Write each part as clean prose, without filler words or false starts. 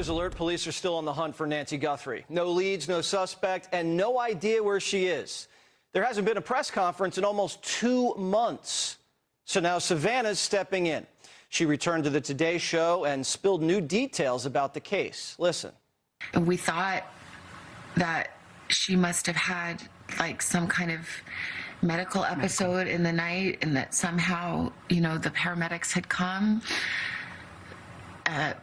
news alert. Police are still on the hunt for Nancy Guthrie. No leads, no suspect, and no idea where she is. There hasn't been a press conference in almost 2 months. So now Savannah's stepping in. She returned to the Today Show and spilled new details about the case. Listen. We thought that she must have had like some kind of medical episode in the night, and that somehow, the paramedics had come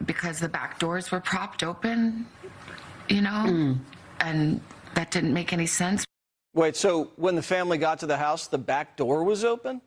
because the back doors were propped open, and that didn't make any sense. Wait, so when the family got to the house, the back door was open?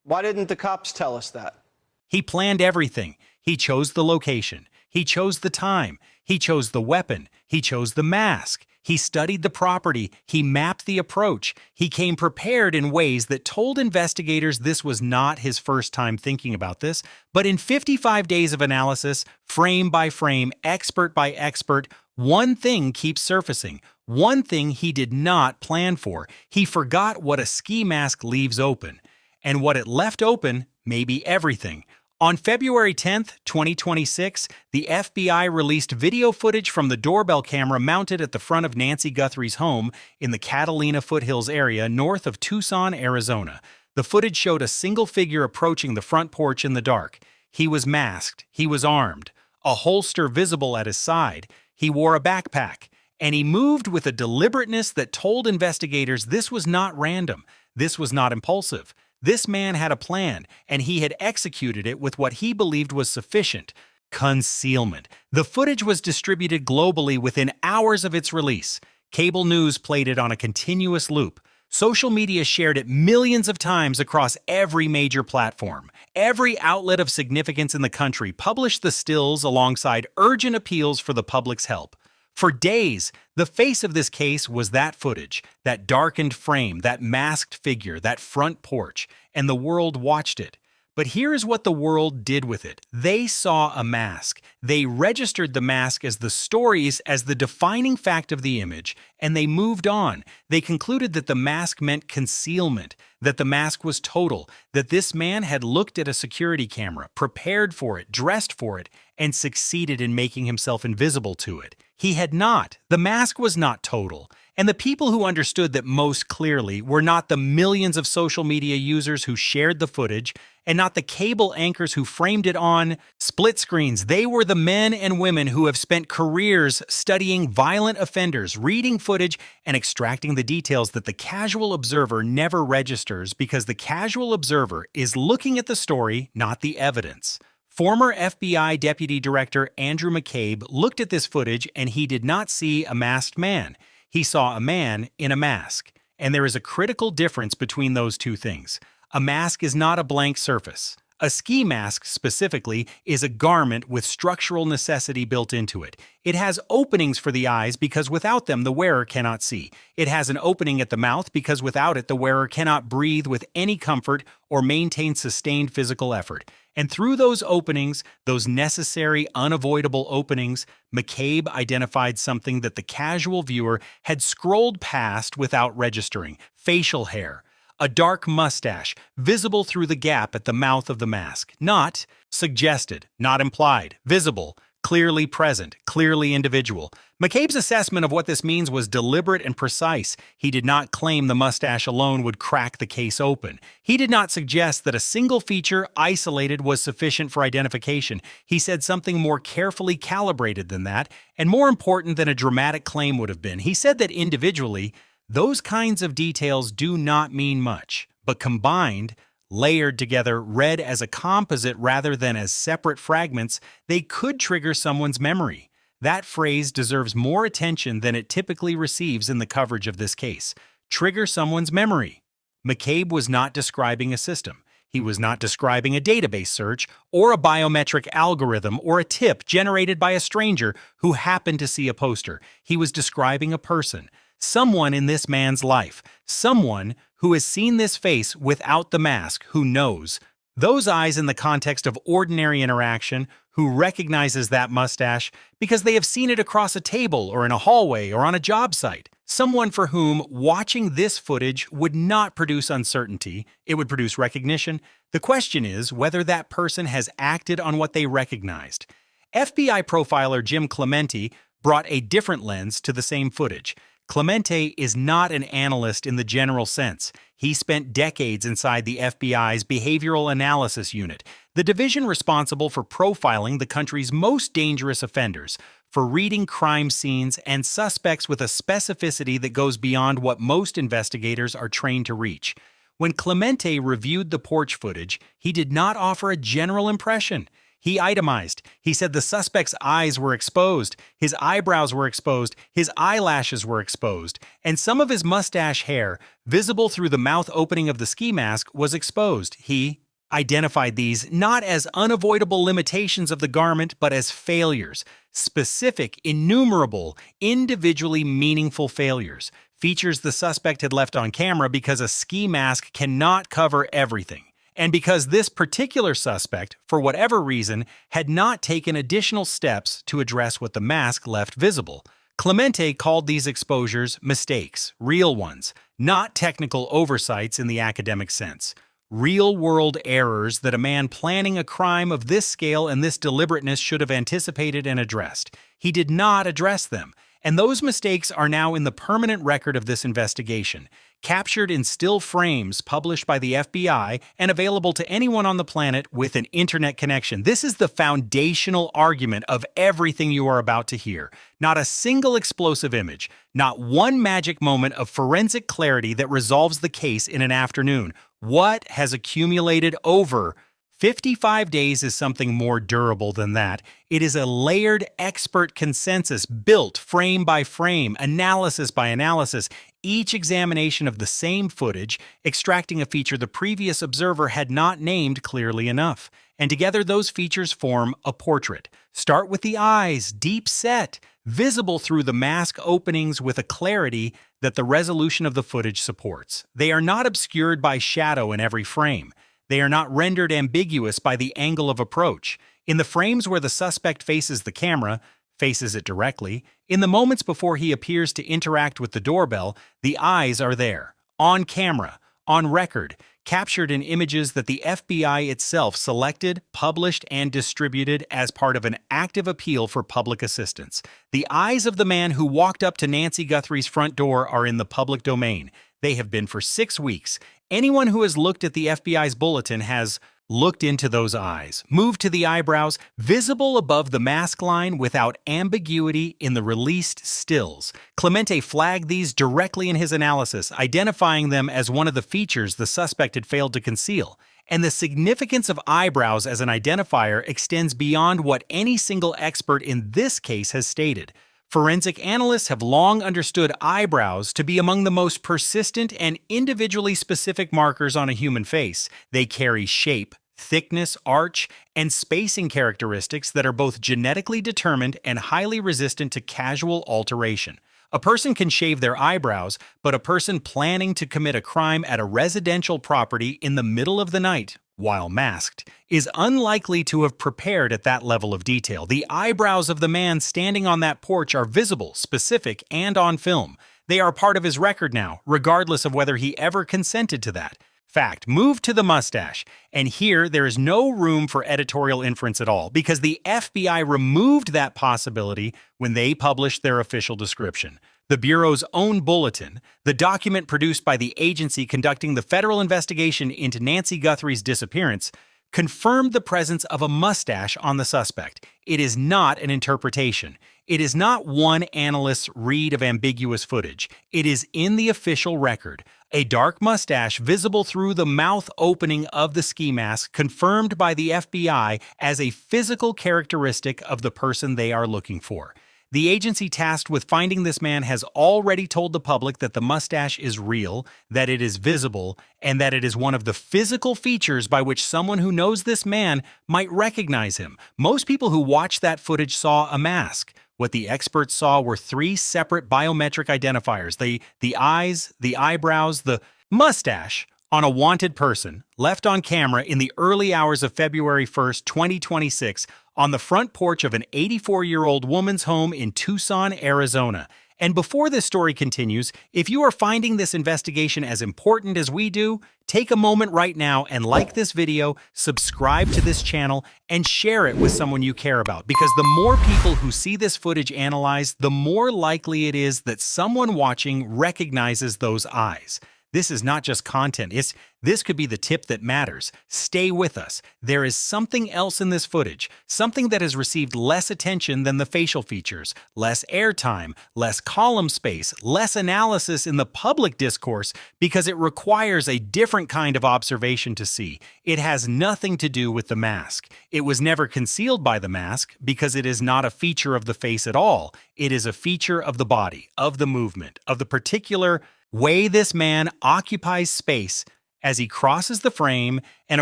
Why didn't the cops tell us that? He planned everything. He chose the location. He chose the time. He chose the weapon. He chose the mask. He studied the property. He mapped the approach. He came prepared in ways that told investigators this was not his first time thinking about this, but in 55 days of analysis, frame by frame, expert by expert, one thing keeps surfacing. One thing he did not plan for. He forgot what a ski mask leaves open. And what it left open may be everything. On February 10th, 2026, the FBI released video footage from the doorbell camera mounted at the front of Nancy Guthrie's home in the Catalina foothills area north of Tucson, Arizona. The footage showed a single figure approaching the front porch in the dark. He was masked. He was armed. A holster visible at his side. He wore a backpack. And he moved with a deliberateness that told investigators this was not random. This was not impulsive. This man had a plan, and he had executed it with what he believed was sufficient: concealment. The footage was distributed globally within hours of its release. Cable news played it on a continuous loop. Social media shared it millions of times across every major platform. Every outlet of significance in the country published the stills alongside urgent appeals for the public's help. For days, the face of this case was that footage, that darkened frame, that masked figure, that front porch, and the world watched it. But here is what the world did with it. They saw a mask. They registered the mask as the stories, as the defining fact of the image, and they moved on. They concluded that the mask meant concealment, that the mask was total, that this man had looked at a security camera, prepared for it, dressed for it, and succeeded in making himself invisible to it. He had not. The mask was not total. And the people who understood that most clearly were not the millions of social media users who shared the footage, and not the cable anchors who framed it on split screens. They were the men and women who have spent careers studying violent offenders, reading footage, and extracting the details that the casual observer never registers, because the casual observer is looking at the story, not the evidence. Former FBI Deputy Director Andrew McCabe looked at this footage, and he did not see a masked man. He saw a man in a mask. And there is a critical difference between those two things. A mask is not a blank surface. A ski mask, specifically, is a garment with structural necessity built into it. It has openings for the eyes because without them the wearer cannot see. It has an opening at the mouth because without it the wearer cannot breathe with any comfort or maintain sustained physical effort. And through those openings, those necessary, unavoidable openings, McCabe identified something that the casual viewer had scrolled past without registering: facial hair. A dark mustache, visible through the gap at the mouth of the mask. Not suggested, not implied, visible, clearly present, clearly individual. McCabe's assessment of what this means was deliberate and precise. He did not claim the mustache alone would crack the case open. He did not suggest that a single feature, isolated, was sufficient for identification. He said something more carefully calibrated than that, and more important than a dramatic claim would have been. He said that individually, those kinds of details do not mean much, but combined, layered together, read as a composite rather than as separate fragments, they could trigger someone's memory. That phrase deserves more attention than it typically receives in the coverage of this case. Trigger someone's memory. McCabe was not describing a system. He was not describing a database search or a biometric algorithm or a tip generated by a stranger who happened to see a poster. He was describing a person. Someone in this man's life, someone who has seen this face without the mask, who knows. Those eyes in the context of ordinary interaction, who recognizes that mustache because they have seen it across a table or in a hallway or on a job site. Someone for whom watching this footage would not produce uncertainty, it would produce recognition. The question is whether that person has acted on what they recognized. FBI profiler Jim Clemente brought a different lens to the same footage. Clemente is not an analyst in the general sense. He spent decades inside the FBI's Behavioral Analysis Unit, the division responsible for profiling the country's most dangerous offenders, for reading crime scenes and suspects with a specificity that goes beyond what most investigators are trained to reach. When Clemente reviewed the porch footage, he did not offer a general impression. He itemized. He said the suspect's eyes were exposed, his eyebrows were exposed, his eyelashes were exposed, and some of his mustache hair, visible through the mouth opening of the ski mask, was exposed. He identified these not as unavoidable limitations of the garment, but as failures, specific, innumerable, individually meaningful failures, features the suspect had left on camera because a ski mask cannot cover everything. And because this particular suspect, for whatever reason, had not taken additional steps to address what the mask left visible. Clemente called these exposures mistakes, real ones, not technical oversights in the academic sense. Real-world errors that a man planning a crime of this scale and this deliberateness should have anticipated and addressed. He did not address them, and those mistakes are now in the permanent record of this investigation, captured in still frames published by the FBI and available to anyone on the planet with an internet connection. This is the foundational argument of everything you are about to hear. Not a single explosive image, not one magic moment of forensic clarity that resolves the case in an afternoon. What has accumulated over 55 days is something more durable than that. It is a layered expert consensus built frame by frame, analysis by analysis, each examination of the same footage, extracting a feature the previous observer had not named clearly enough. And together those features form a portrait. Start with the eyes, deep set, visible through the mask openings with a clarity that the resolution of the footage supports. They are not obscured by shadow in every frame. They are not rendered ambiguous by the angle of approach. In the frames where the suspect faces the camera, faces it directly, in the moments before he appears to interact with the doorbell, the eyes are there, on camera, on record, captured in images that the FBI itself selected, published, and distributed as part of an active appeal for public assistance. The eyes of the man who walked up to Nancy Guthrie's front door are in the public domain. They have been for 6 weeks. Anyone who has looked at the FBI's bulletin has looked into those eyes, moved to the eyebrows, visible above the mask line without ambiguity in the released stills. Clemente flagged these directly in his analysis, identifying them as one of the features the suspect had failed to conceal. And the significance of eyebrows as an identifier extends beyond what any single expert in this case has stated. Forensic analysts have long understood eyebrows to be among the most persistent and individually specific markers on a human face. They carry shape, thickness, arch, and spacing characteristics that are both genetically determined and highly resistant to casual alteration. A person can shave their eyebrows, but a person planning to commit a crime at a residential property in the middle of the night, while masked, is unlikely to have prepared at that level of detail. The eyebrows of the man standing on that porch are visible, specific, and on film. They are part of his record now, regardless of whether he ever consented to that. Fact, move to the mustache. And here, there is no room for editorial inference at all, because the FBI removed that possibility when they published their official description. The Bureau's own bulletin, the document produced by the agency conducting the federal investigation into Nancy Guthrie's disappearance, confirmed the presence of a mustache on the suspect. It is not an interpretation. It is not one analyst's read of ambiguous footage. It is in the official record. A dark mustache visible through the mouth opening of the ski mask, confirmed by the FBI as a physical characteristic of the person they are looking for. The agency tasked with finding this man has already told the public that the mustache is real, that it is visible, and that it is one of the physical features by which someone who knows this man might recognize him. Most people who watched that footage saw a mask. What the experts saw were 3 separate biometric identifiers: the eyes, the eyebrows, the mustache on a wanted person, left on camera in the early hours of February 1st, 2026, on the front porch of an 84-year-old woman's home in Tucson, Arizona. And before this story continues, if you are finding this investigation as important as we do, take a moment right now and like this video, subscribe to this channel, and share it with someone you care about. Because the more people who see this footage analyzed, the more likely it is that someone watching recognizes those eyes. This is not just content, this could be the tip that matters. Stay with us. There is something else in this footage, something that has received less attention than the facial features, less airtime, less column space, less analysis in the public discourse because it requires a different kind of observation to see. It has nothing to do with the mask. It was never concealed by the mask because it is not a feature of the face at all. It is a feature of the body, of the movement, of the particular way this man occupies space as he crosses the frame and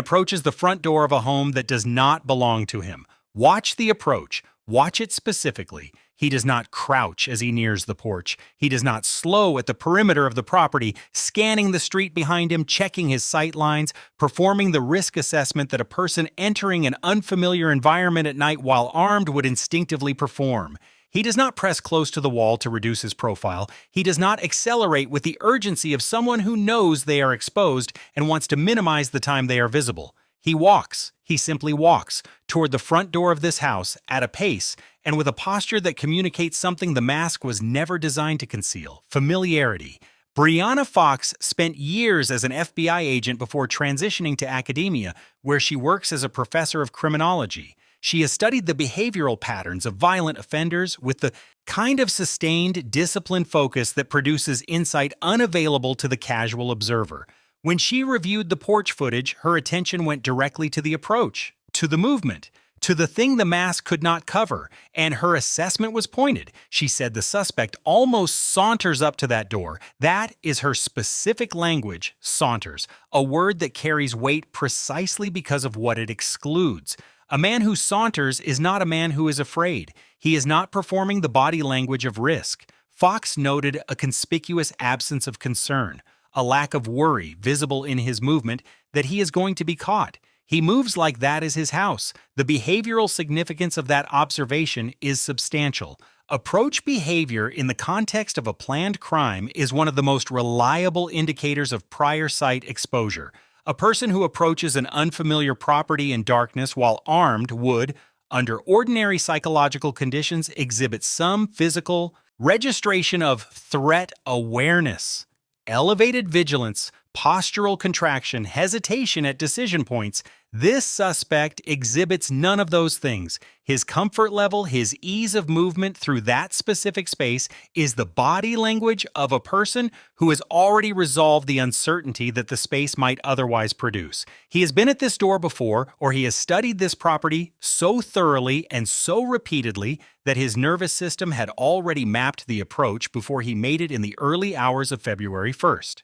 approaches the front door of a home that does not belong to him. Watch the approach. Watch it specifically. He does not crouch as he nears the porch. He does not slow at the perimeter of the property, scanning the street behind him, checking his sight lines, performing the risk assessment that a person entering an unfamiliar environment at night while armed would instinctively perform. He does not press close to the wall to reduce his profile. He does not accelerate with the urgency of someone who knows they are exposed and wants to minimize the time they are visible. He walks. He simply walks toward the front door of this house at a pace and with a posture that communicates something the mask was never designed to conceal: familiarity. Brianna Fox spent years as an FBI agent before transitioning to academia, where she works as a professor of criminology. She has studied the behavioral patterns of violent offenders with the kind of sustained, disciplined focus that produces insight unavailable to the casual observer. When she reviewed the porch footage, her attention went directly to the approach, to the movement, to the thing the mask could not cover, and her assessment was pointed. She said the suspect almost saunters up to that door. That is her specific language, saunters, a word that carries weight precisely because of what it excludes. A man who saunters is not a man who is afraid. He is not performing the body language of risk. Fox noted a conspicuous absence of concern, a lack of worry visible in his movement that he is going to be caught. He moves like that is his house. The behavioral significance of that observation is substantial. Approach behavior in the context of a planned crime is one of the most reliable indicators of prior sight exposure. A person who approaches an unfamiliar property in darkness while armed would, under ordinary psychological conditions, exhibit some physical registration of threat awareness, elevated vigilance, postural contraction, hesitation at decision points. This suspect exhibits none of those things. His comfort level, his ease of movement through that specific space is the body language of a person who has already resolved the uncertainty that the space might otherwise produce. He has been at this door before, or he has studied this property so thoroughly and so repeatedly that his nervous system had already mapped the approach before he made it in the early hours of February 1st.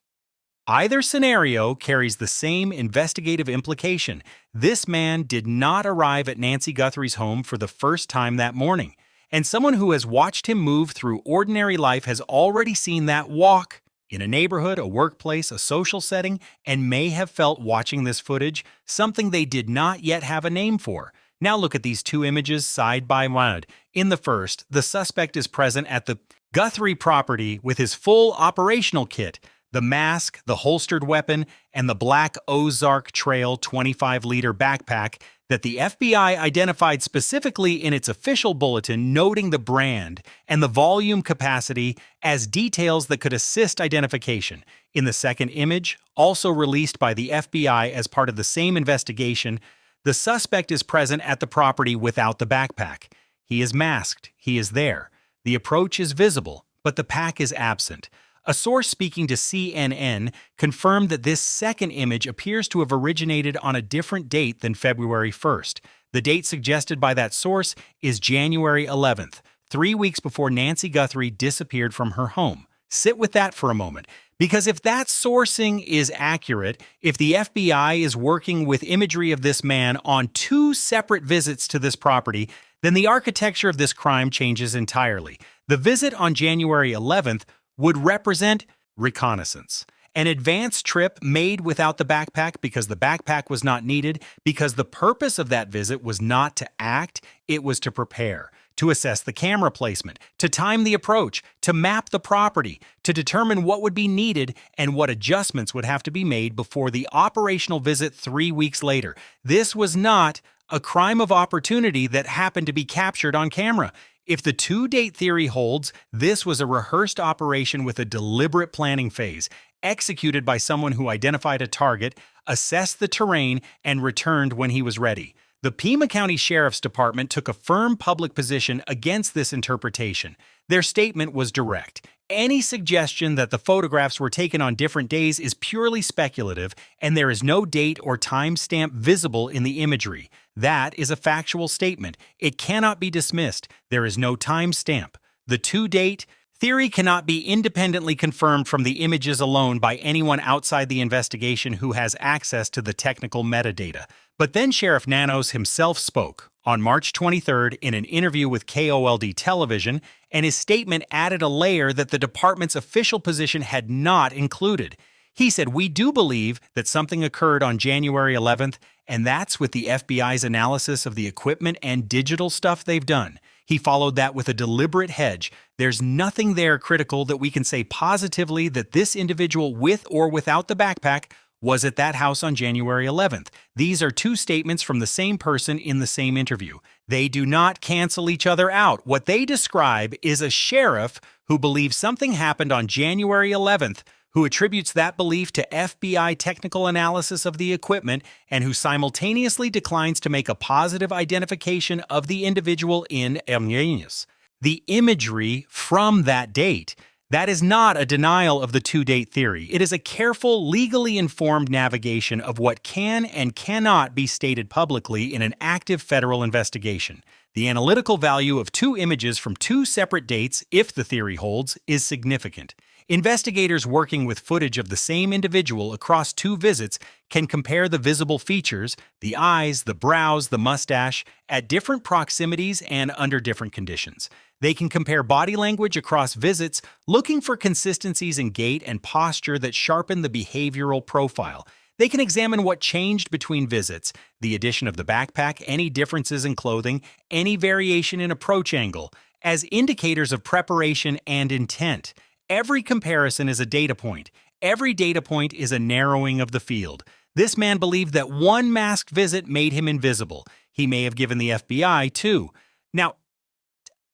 Either scenario carries the same investigative implication. This man did not arrive at Nancy Guthrie's home for the first time that morning, and someone who has watched him move through ordinary life has already seen that walk in a neighborhood, a workplace, a social setting, and may have felt watching this footage something they did not yet have a name for. Now look at these two images side by side. In the first, the suspect is present at the Guthrie property with his full operational kit: the mask, the holstered weapon, and the black Ozark Trail 25-liter backpack that the FBI identified specifically in its official bulletin, noting the brand and the volume capacity as details that could assist identification. In the second image, also released by the FBI as part of the same investigation, the suspect is present at the property without the backpack. He is masked. He is there. The approach is visible, but the pack is absent. A source speaking to CNN confirmed that this second image appears to have originated on a different date than February 1st. The date suggested by that source is January 11th, 3 weeks before Nancy Guthrie disappeared from her home. Sit with that for a moment, because if that sourcing is accurate, if the FBI is working with imagery of this man on 2 separate visits to this property, then the architecture of this crime changes entirely. The visit on January 11th would represent reconnaissance, an advanced trip made without the backpack because the backpack was not needed, because the purpose of that visit was not to act, it was to prepare, to assess the camera placement, to time the approach, to map the property, to determine what would be needed and what adjustments would have to be made before the operational visit 3 weeks later. This was not a crime of opportunity that happened to be captured on camera. If the two-date theory holds, this was a rehearsed operation with a deliberate planning phase, executed by someone who identified a target, assessed the terrain, and returned when he was ready. The Pima County Sheriff's Department took a firm public position against this interpretation. Their statement was direct. Any suggestion that the photographs were taken on different days is purely speculative, and there is no date or timestamp visible in the imagery. That is a factual statement. It cannot be dismissed. There is no timestamp. The two-date theory cannot be independently confirmed from the images alone by anyone outside the investigation who has access to the technical metadata. But then Sheriff Nanos himself spoke on March 23rd in an interview with KOLD Television, and his statement added a layer that the department's official position had not included. He said, "We do believe that something occurred on January 11th, and that's with the FBI's analysis of the equipment and digital stuff they've done." He followed that with a deliberate hedge. There's nothing there critical that we can say positively that this individual with or without the backpack was at that house on January 11th. These are two statements from the same person in the same interview. They do not cancel each other out. What they describe is a sheriff who believes something happened on January 11th, who attributes that belief to FBI technical analysis of the equipment, and who simultaneously declines to make a positive identification of the individual in Emmaus. The imagery from that date, that is not a denial of the two-date theory. It is a careful, legally informed navigation of what can and cannot be stated publicly in an active federal investigation. The analytical value of two images from two separate dates, if the theory holds, is significant. Investigators working with footage of the same individual across two visits can compare the visible features, the eyes, the brows, the mustache, at different proximities and under different conditions. They can compare body language across visits, looking for consistencies in gait and posture that sharpen the behavioral profile. They can examine what changed between visits, the addition of the backpack, any differences in clothing, any variation in approach angle, as indicators of preparation and intent. Every comparison is a data point. Every data point is a narrowing of the field. This man believed that one masked visit made him invisible. He may have given the FBI two. Now,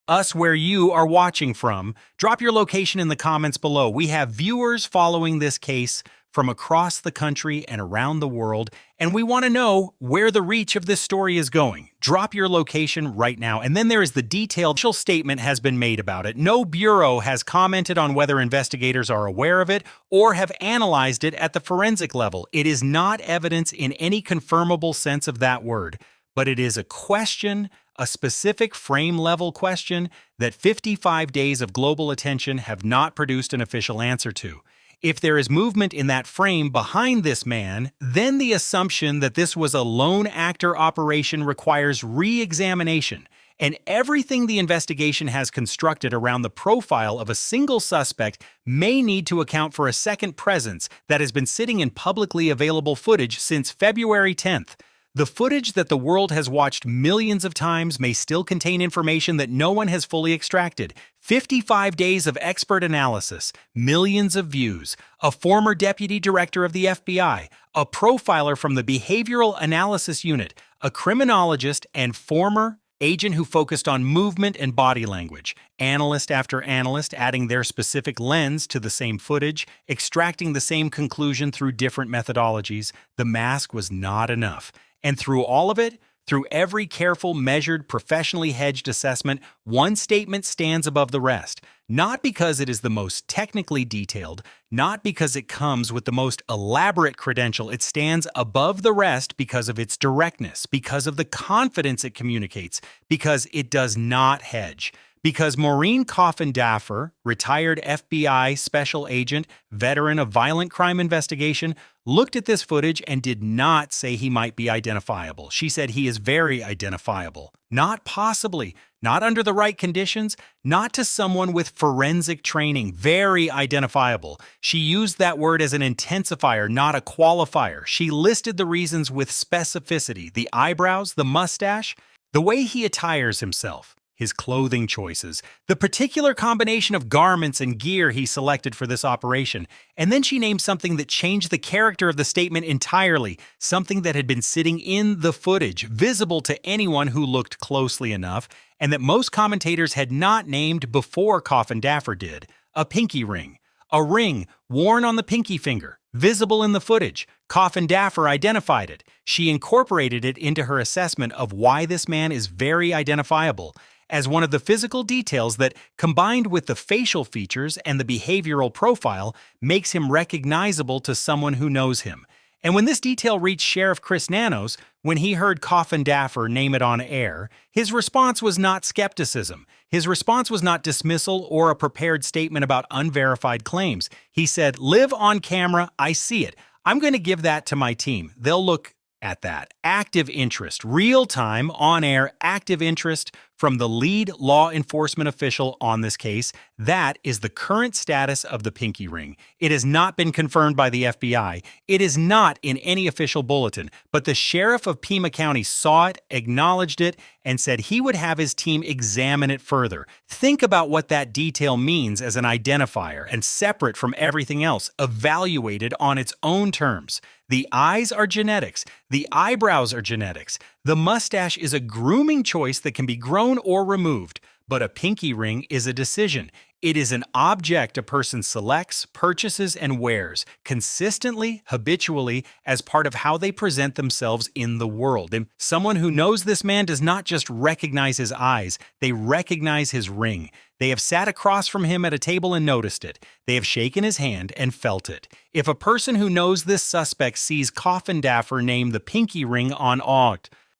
us where you are watching from, drop your location in the comments below. We have viewers following this case from across the country and around the world, and we want to know where the reach of this story is going. Drop your location right now. And then there is the detailed official statement has been made about it. No bureau has commented on whether investigators are aware of it or have analyzed it at the forensic level. It is not evidence in any confirmable sense of that word, but it is a question, a specific frame-level question that 55 days of global attention have not produced an official answer to. If there is movement in that frame behind this man, then the assumption that this was a lone actor operation requires re-examination, and everything the investigation has constructed around the profile of a single suspect may need to account for a second presence that has been sitting in publicly available footage since February 10th. The footage that the world has watched millions of times may still contain information that no one has fully extracted. 55 days of expert analysis, millions of views, a former deputy director of the FBI, a profiler from the Behavioral Analysis Unit, a criminologist and former agent who focused on movement and body language, analyst after analyst adding their specific lens to the same footage, extracting the same conclusion through different methodologies. The mask was not enough. And through all of it, through every careful, measured, professionally hedged assessment, one statement stands above the rest. Not because it is the most technically detailed, not because it comes with the most elaborate credential. It stands above the rest because of its directness, because of the confidence it communicates, because it does not hedge. Because Maureen Coffin-Daffer, retired FBI special agent, veteran of violent crime investigation, looked at this footage and did not say he might be identifiable. She said he is very identifiable. Not possibly, not under the right conditions, not to someone with forensic training, very identifiable. She used that word as an intensifier, not a qualifier. She listed the reasons with specificity: the eyebrows, the mustache, the way he attires himself, his clothing choices, the particular combination of garments and gear he selected for this operation. And then she named something that changed the character of the statement entirely, something that had been sitting in the footage, visible to anyone who looked closely enough, and that most commentators had not named before Kidnapper did: a pinky ring. A ring worn on the pinky finger, visible in the footage. Kidnapper identified it. She incorporated it into her assessment of why this man is very identifiable as one of the physical details that, combined with the facial features and the behavioral profile, makes him recognizable to someone who knows him. And when this detail reached Sheriff Chris Nanos, when he heard Kidnapper name it on air, his response was not skepticism. His response was not dismissal or a prepared statement about unverified claims. He said, "Live on camera, I see it. I'm going to give that to my team. They'll look at that." Active interest, real-time, on-air active interest from the lead law enforcement official on this case. That is the current status of the pinky ring. It has not been confirmed by the FBI. It is not in any official bulletin, but the sheriff of Pima County saw it, acknowledged it, and said he would have his team examine it further. Think about what that detail means as an identifier and separate from everything else, evaluated on its own terms. The eyes are genetics. The eyebrows are genetics. The mustache is a grooming choice that can be grown or removed. But a pinky ring is a decision. It is an object a person selects, purchases, and wears consistently, habitually, as part of how they present themselves in the world. And someone who knows this man does not just recognize his eyes, they recognize his ring. They have sat across from him at a table and noticed it. They have shaken his hand and felt it. If a person who knows this suspect sees Kidnapper name the pinky ring on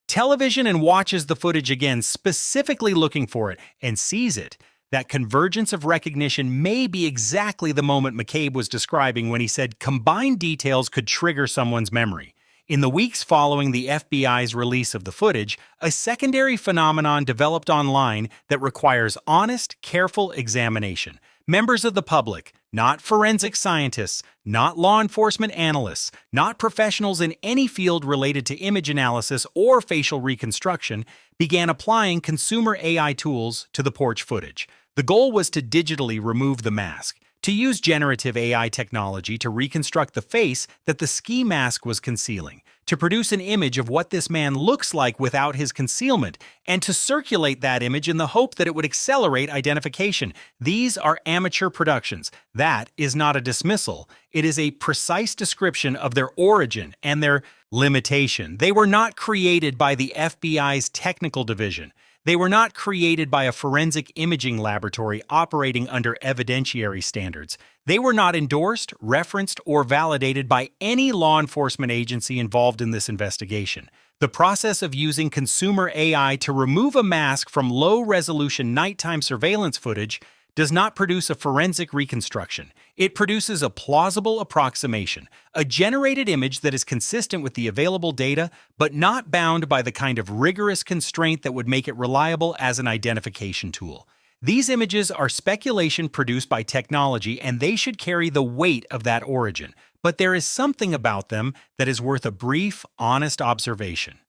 television and watches the footage again, specifically looking for it, and sees it, that convergence of recognition may be exactly the moment McCabe was describing when he said combined details could trigger someone's memory. In the weeks following the FBI's release of the footage, a secondary phenomenon developed online that requires honest, careful examination. Members of the public, not forensic scientists, not law enforcement analysts, not professionals in any field related to image analysis or facial reconstruction, began applying consumer AI tools to the porch footage. The goal was to digitally remove the mask, to use generative AI technology to reconstruct the face that the ski mask was concealing, to produce an image of what this man looks like without his concealment, and to circulate that image in the hope that it would accelerate identification. These are amateur productions. That is not a dismissal. It is a precise description of their origin and their limitation. They were not created by the FBI's technical division. They were not created by a forensic imaging laboratory operating under evidentiary standards. They were not endorsed, referenced, or validated by any law enforcement agency involved in this investigation. The process of using consumer AI to remove a mask from low-resolution nighttime surveillance footage does not produce a forensic reconstruction. It produces a plausible approximation, a generated image that is consistent with the available data, but not bound by the kind of rigorous constraint that would make it reliable as an identification tool. These images are speculation produced by technology, and they should carry the weight of that origin. But there is something about them that is worth a brief, honest observation.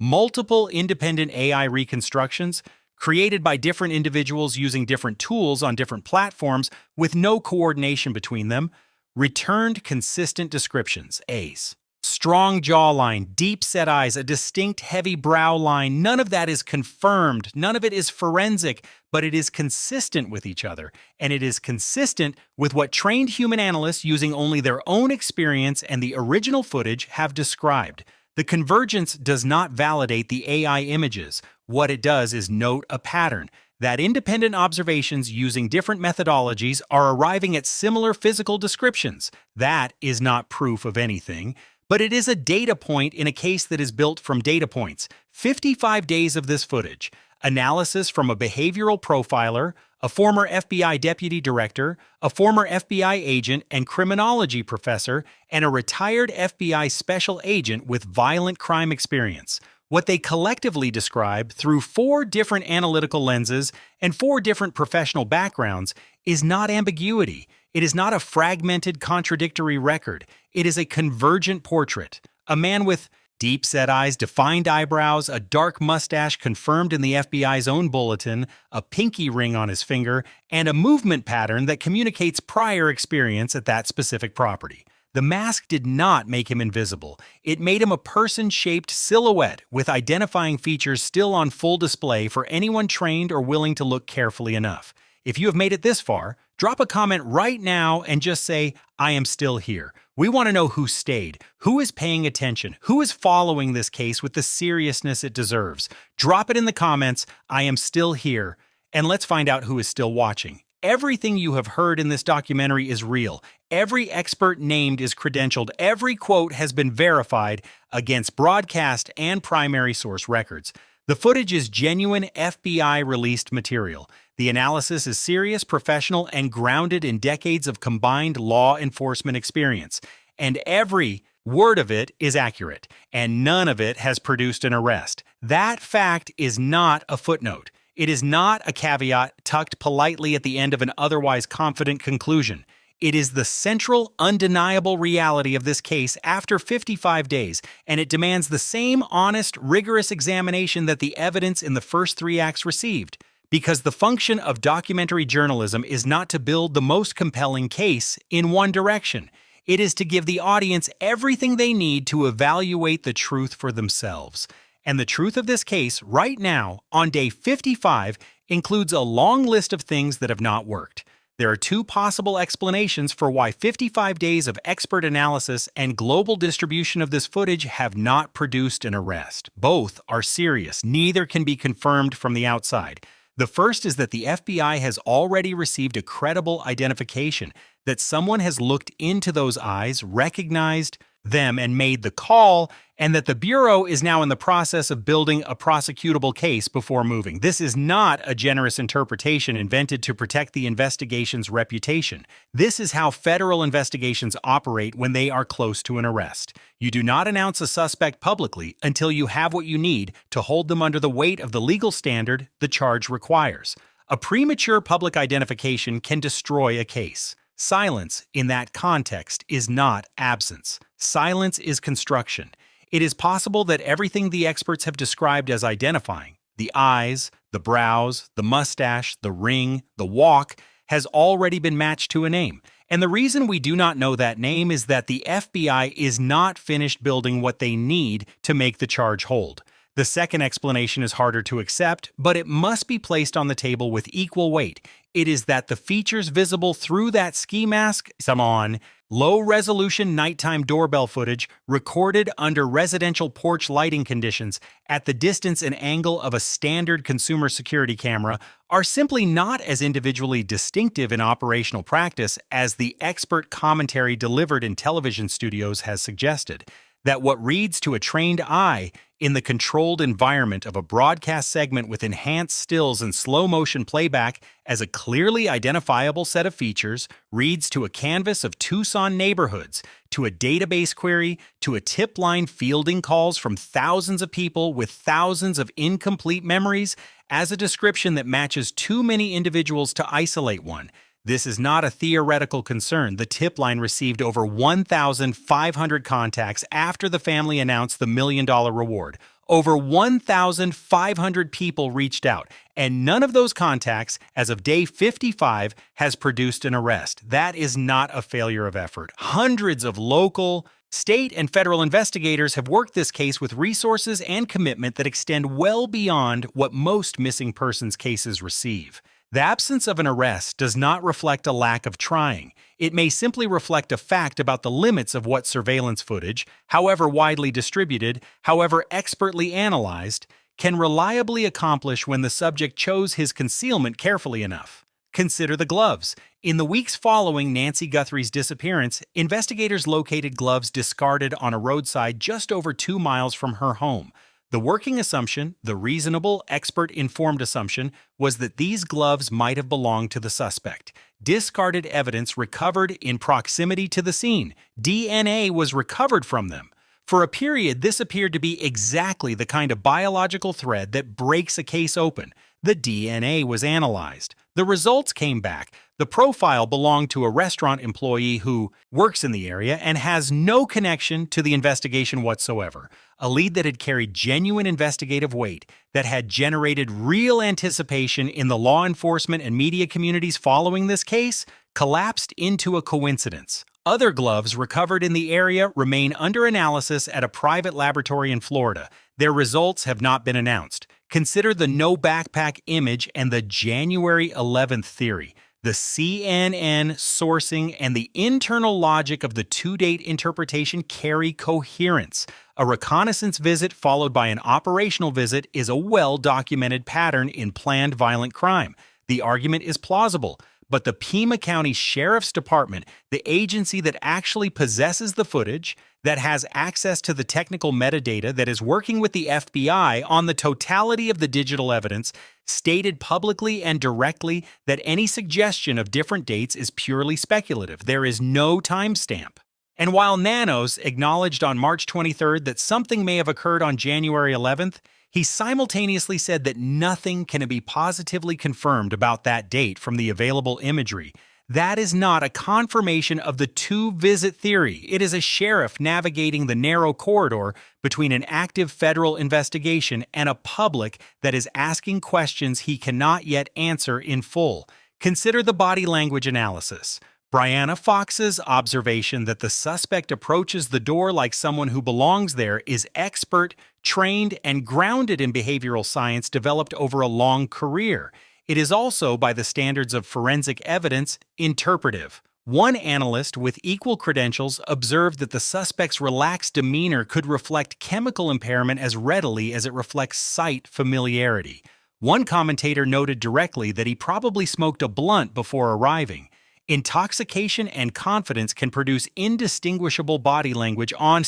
Multiple independent AI reconstructions, created by different individuals using different tools on different platforms with no coordination between them, returned consistent descriptions. A's. Strong jawline, deep-set eyes, a distinct heavy brow line. None of that is confirmed. None of it is forensic, but it is consistent with each other. And it is consistent with what trained human analysts using only their own experience and the original footage have described. The convergence does not validate the AI images. What it does is note a pattern, that independent observations using different methodologies are arriving at similar physical descriptions. That is not proof of anything, but it is a data point in a case that is built from data points. 55 days of this footage, analysis from a behavioral profiler, a former FBI deputy director, a former FBI agent and criminology professor, and a retired FBI special agent with violent crime experience. What they collectively describe through 4 different analytical lenses and 4 different professional backgrounds is not ambiguity. It is not a fragmented, contradictory record. It is a convergent portrait. A man with Deep-set eyes, defined eyebrows, a dark mustache confirmed in the FBI's own bulletin, a pinky ring on his finger, and a movement pattern that communicates prior experience at that specific property. The mask did not make him invisible. It made him a person-shaped silhouette with identifying features still on full display for anyone trained or willing to look carefully enough. If you have made it this far, drop a comment right now and just say, "I am still here." We want to know who stayed, who is paying attention, who is following this case with the seriousness it deserves. Drop it in the comments, "I am still here," and let's find out who is still watching. Everything you have heard in this documentary is real. Every expert named is credentialed. Every quote has been verified against broadcast and primary source records. The footage is genuine FBI-released material. The analysis is serious, professional, and grounded in decades of combined law enforcement experience. And every word of it is accurate, and none of it has produced an arrest. That fact is not a footnote. It is not a caveat tucked politely at the end of an otherwise confident conclusion. It is the central, undeniable reality of this case after 55 days, and it demands the same honest, rigorous examination that the evidence in the first 3 acts received. Because the function of documentary journalism is not to build the most compelling case in one direction. It is to give the audience everything they need to evaluate the truth for themselves. And the truth of this case, right now, on day 55, includes a long list of things that have not worked. There are 2 possible explanations for why 55 days of expert analysis and global distribution of this footage have not produced an arrest. Both are serious. Neither can be confirmed from the outside. The first is that the FBI has already received a credible identification, that someone has looked into those eyes, recognized them, and made the call, and that the Bureau is now in the process of building a prosecutable case before moving. This is not a generous interpretation invented to protect the investigation's reputation. This is how federal investigations operate when they are close to an arrest. You do not announce a suspect publicly until you have what you need to hold them under the weight of the legal standard the charge requires. A premature public identification can destroy a case. Silence, in that context, is not absence. Silence is construction. It is possible that everything the experts have described as identifying, the eyes, the brows, the mustache, the ring, the walk, has already been matched to a name. And the reason we do not know that name is that the FBI is not finished building what they need to make the charge hold. The second explanation is harder to accept, but it must be placed on the table with equal weight. It is that the features visible through that ski mask, some on low-resolution nighttime doorbell footage recorded under residential porch lighting conditions at the distance and angle of a standard consumer security camera, are simply not as individually distinctive in operational practice as the expert commentary delivered in television studios has suggested. That what reads to a trained eye in the controlled environment of a broadcast segment with enhanced stills and slow-motion playback as a clearly identifiable set of features reads to a canvas of Tucson neighborhoods, to a database query, to a tip line fielding calls from thousands of people with thousands of incomplete memories, as a description that matches too many individuals to isolate one. This is not a theoretical concern. The tip line received over 1,500 contacts after the family announced the $1 million reward. Over 1,500 people reached out, and none of those contacts, as of day 55, has produced an arrest. That is not a failure of effort. Hundreds of local, state, and federal investigators have worked this case with resources and commitment that extend well beyond what most missing persons cases receive. The absence of an arrest does not reflect a lack of trying. It may simply reflect a fact about the limits of what surveillance footage, however widely distributed, however expertly analyzed, can reliably accomplish when the subject chose his concealment carefully enough. Consider the gloves. In the weeks following Nancy Guthrie's disappearance, investigators located gloves discarded on a roadside just over 2 miles from her home. The working assumption, the reasonable, expert-informed assumption, was that these gloves might have belonged to the suspect. Discarded evidence recovered in proximity to the scene. DNA was recovered from them. For a period, this appeared to be exactly the kind of biological thread that breaks a case open. The DNA was analyzed. The results came back. The profile belonged to a restaurant employee who works in the area and has no connection to the investigation whatsoever. A lead that had carried genuine investigative weight, that had generated real anticipation in the law enforcement and media communities following this case, collapsed into a coincidence. Other gloves recovered in the area remain under analysis at a private laboratory in Florida. Their results have not been announced. Consider the no backpack image and the January 11th theory. The CNN sourcing and the internal logic of the to-date interpretation carry coherence. A reconnaissance visit followed by an operational visit is a well-documented pattern in planned violent crime. The argument is plausible, but the Pima County Sheriff's Department, the agency that actually possesses the footage, that has access to the technical metadata, that is working with the FBI on the totality of the digital evidence, stated publicly and directly that any suggestion of different dates is purely speculative. There is no timestamp. And while Nanos acknowledged on March 23rd that something may have occurred on January 11th, he simultaneously said that nothing can be positively confirmed about that date from the available imagery. That is not a confirmation of the two-visit theory. It is a sheriff navigating the narrow corridor between an active federal investigation and a public that is asking questions he cannot yet answer in full. Consider the body language analysis. Brianna Fox's observation that the suspect approaches the door like someone who belongs there is expert, trained, and grounded in behavioral science developed over a long career. It is also, by the standards of forensic evidence, interpretive. One analyst with equal credentials observed that the suspect's relaxed demeanor could reflect chemical impairment as readily as it reflects sight familiarity. One commentator noted directly that he probably smoked a blunt before arriving. Intoxication and confidence can produce indistinguishable body language on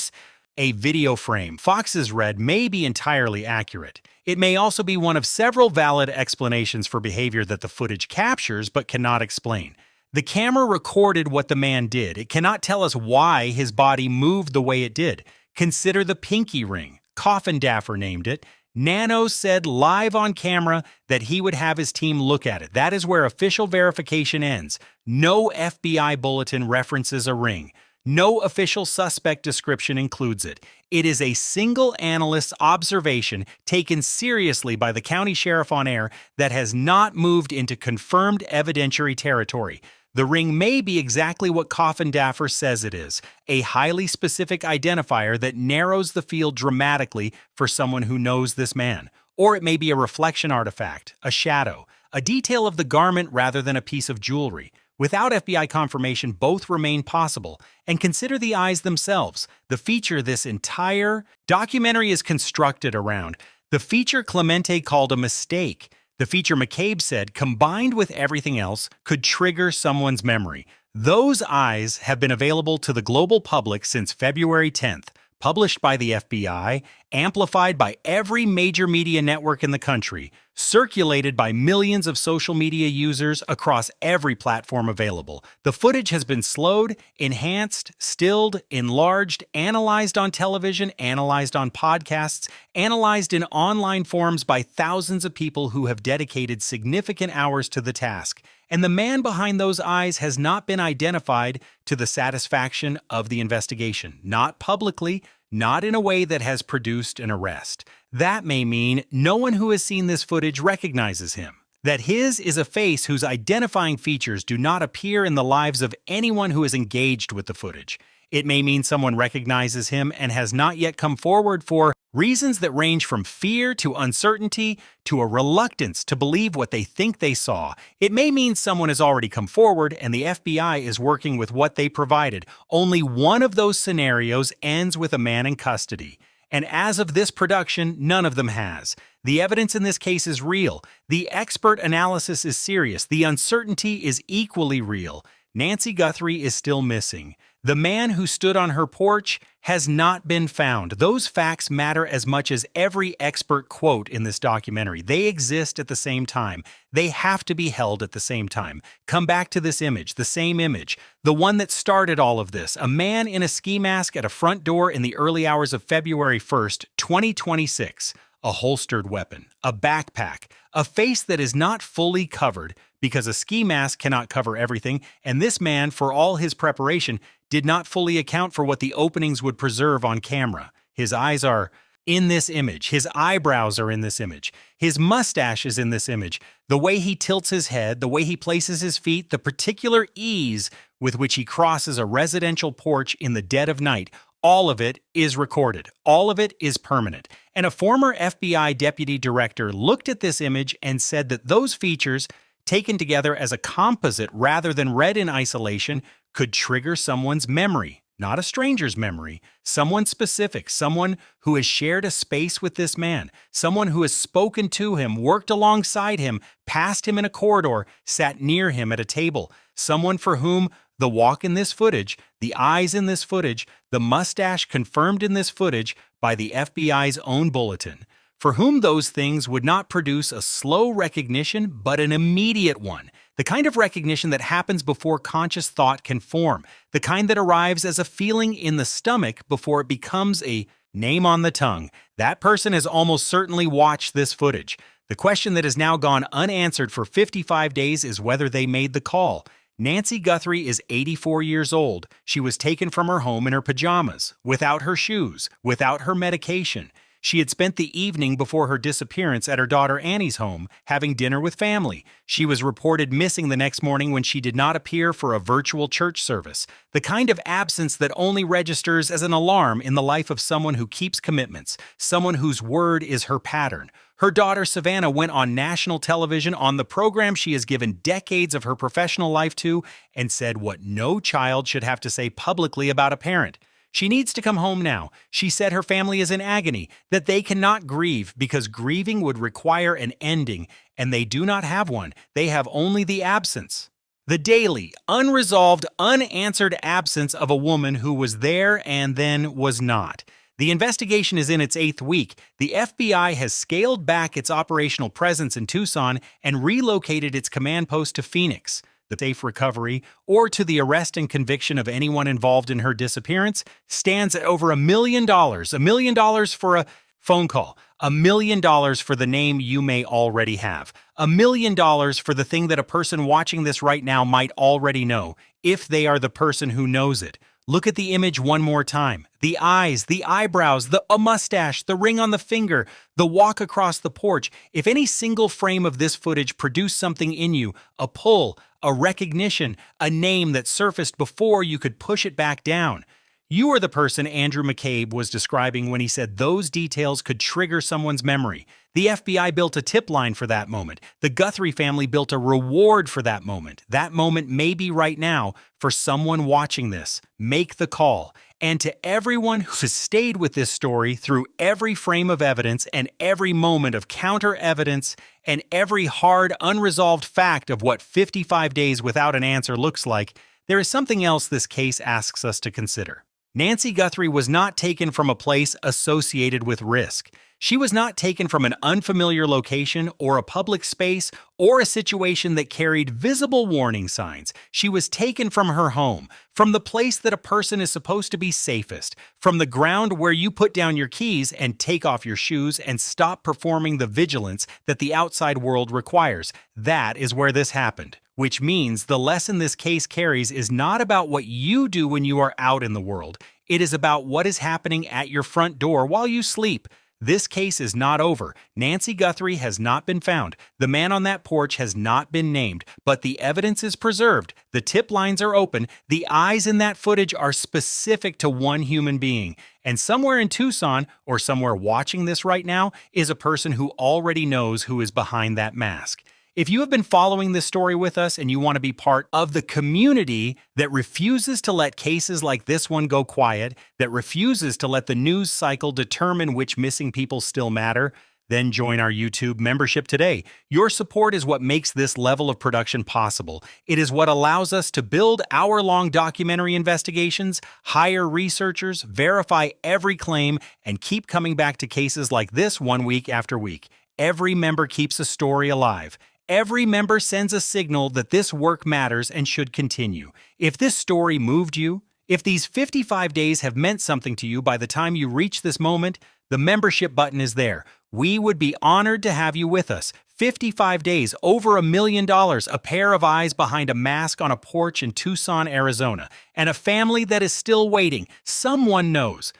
a video frame. Fox's read may be entirely accurate. It may also be one of several valid explanations for behavior that the footage captures but cannot explain. The camera recorded what the man did. It cannot tell us why his body moved the way it did. Consider the pinky ring. Kidnapper named it. Nano said live on camera that he would have his team look at it. That is where official verification ends. No FBI bulletin references a ring. No official suspect description includes it. It is a single analyst's observation taken seriously by the county sheriff on air that has not moved into confirmed evidentiary territory. The ring may be exactly what Kidnapper says it is, a highly specific identifier that narrows the field dramatically for someone who knows this man. Or it may be a reflection artifact, a shadow, a detail of the garment rather than a piece of jewelry. Without FBI confirmation, both remain possible. And consider the eyes themselves, the feature this entire documentary is constructed around. The feature Clemente called a mistake. The feature McCabe said, combined with everything else, could trigger someone's memory. Those eyes have been available to the global public since February 10th, published by the FBI, amplified by every major media network in the country, circulated by millions of social media users across every platform available. The footage has been slowed, enhanced, stilled, enlarged, analyzed on television, analyzed on podcasts, analyzed in online forums by thousands of people who have dedicated significant hours to the task. And the man behind those eyes has not been identified to the satisfaction of the investigation, not publicly, not in a way that has produced an arrest. That may mean no one who has seen this footage recognizes him. That his is a face whose identifying features do not appear in the lives of anyone who is engaged with the footage. It may mean someone recognizes him and has not yet come forward for reasons that range from fear to uncertainty to a reluctance to believe what they think they saw. It may mean someone has already come forward and the FBI is working with what they provided. Only one of those scenarios ends with a man in custody. And as of this production, none of them has. The evidence in this case is real. The expert analysis is serious. The uncertainty is equally real. Nancy Guthrie is still missing. The man who stood on her porch has not been found. Those facts matter as much as every expert quote in this documentary. They exist at the same time. They have to be held at the same time. Come back to this image, the same image, the one that started all of this. A man in a ski mask at a front door in the early hours of February 1st, 2026. a holstered weapon, a backpack, a face that is not fully covered because a ski mask cannot cover everything, and this man, for all his preparation, did not fully account for what the openings would preserve on camera. His eyes are in this image. His eyebrows are in this image. His mustache is in this image. The way he tilts his head, the way he places his feet, the particular ease with which he crosses a residential porch in the dead of night, all of it is recorded. All of it is permanent. And a former FBI deputy director looked at this image and said that those features, taken together as a composite rather than read in isolation, could trigger someone's memory. Not a stranger's memory, someone specific, someone who has shared a space with this man, someone who has spoken to him, worked alongside him, passed him in a corridor, sat near him at a table, someone for whom the walk in this footage, the eyes in this footage, the mustache confirmed in this footage by the FBI's own bulletin, for whom those things would not produce a slow recognition but an immediate one. The kind of recognition that happens before conscious thought can form, the kind that arrives as a feeling in the stomach before it becomes a name on the tongue. That person has almost certainly watched this footage. The question that has now gone unanswered for 55 days is whether they made the call. Nancy Guthrie is 84 years old. She was taken from her home in her pajamas, without her shoes, without her medication. She had spent the evening before her disappearance at her daughter Annie's home, having dinner with family. She was reported missing the next morning when she did not appear for a virtual church service, the kind of absence that only registers as an alarm in the life of someone who keeps commitments, someone whose word is her pattern. Her daughter Savannah went on national television on the program she has given decades of her professional life to and said what no child should have to say publicly about a parent. She needs to come home now. She said her family is in agony, that they cannot grieve because grieving would require an ending, and they do not have one. They have only the absence. The daily, unresolved, unanswered absence of a woman who was there and then was not. The investigation is in its 8th week. The FBI has scaled back its operational presence in Tucson and relocated its command post to Phoenix. The safe recovery, or to the arrest and conviction of anyone involved in her disappearance, stands at over $1 million. $1 million for a phone call. $1 million for the name you may already have. $1 million for the thing that a person watching this right now might already know, if they are the person who knows it. Look at the image one more time. The eyes, the eyebrows, a mustache, the ring on the finger, the walk across the porch. If any single frame of this footage produced something in you, a pull, a recognition, a name that surfaced before you could push it back down. You are the person Andrew McCabe was describing when he said those details could trigger someone's memory. The FBI built a tip line for that moment. The Guthrie family built a reward for that moment. That moment may be right now for someone watching this. Make the call. And to everyone who has stayed with this story through every frame of evidence and every moment of counter evidence and every hard, unresolved fact of what 55 days without an answer looks like, there is something else this case asks us to consider. Nancy Guthrie was not taken from a place associated with risk. She was not taken from an unfamiliar location or a public space or a situation that carried visible warning signs. She was taken from her home, from the place that a person is supposed to be safest, from the ground where you put down your keys and take off your shoes and stop performing the vigilance that the outside world requires. That is where this happened. Which means the lesson this case carries is not about what you do when you are out in the world. It is about what is happening at your front door while you sleep. This case is not over. Nancy Guthrie has not been found. The man on that porch has not been named, but the evidence is preserved. The tip lines are open. The eyes in that footage are specific to one human being. And somewhere in Tucson, or somewhere watching this right now, is a person who already knows who is behind that mask. If you have been following this story with us and you want to be part of the community that refuses to let cases like this one go quiet, that refuses to let the news cycle determine which missing people still matter, then join our YouTube membership today. Your support is what makes this level of production possible. It is what allows us to build hour-long documentary investigations, hire researchers, verify every claim, and keep coming back to cases like this one week after week. Every member keeps a story alive. Every member sends a signal that this work matters and should continue. If this story moved you, If these 55 days have meant something to you by the time you reach this moment, the membership button is there. We would be honored to have you with us. 55 days, over $1 million, a pair of eyes behind a mask on a porch in Tucson, Arizona, and a family that is still waiting. Someone knows.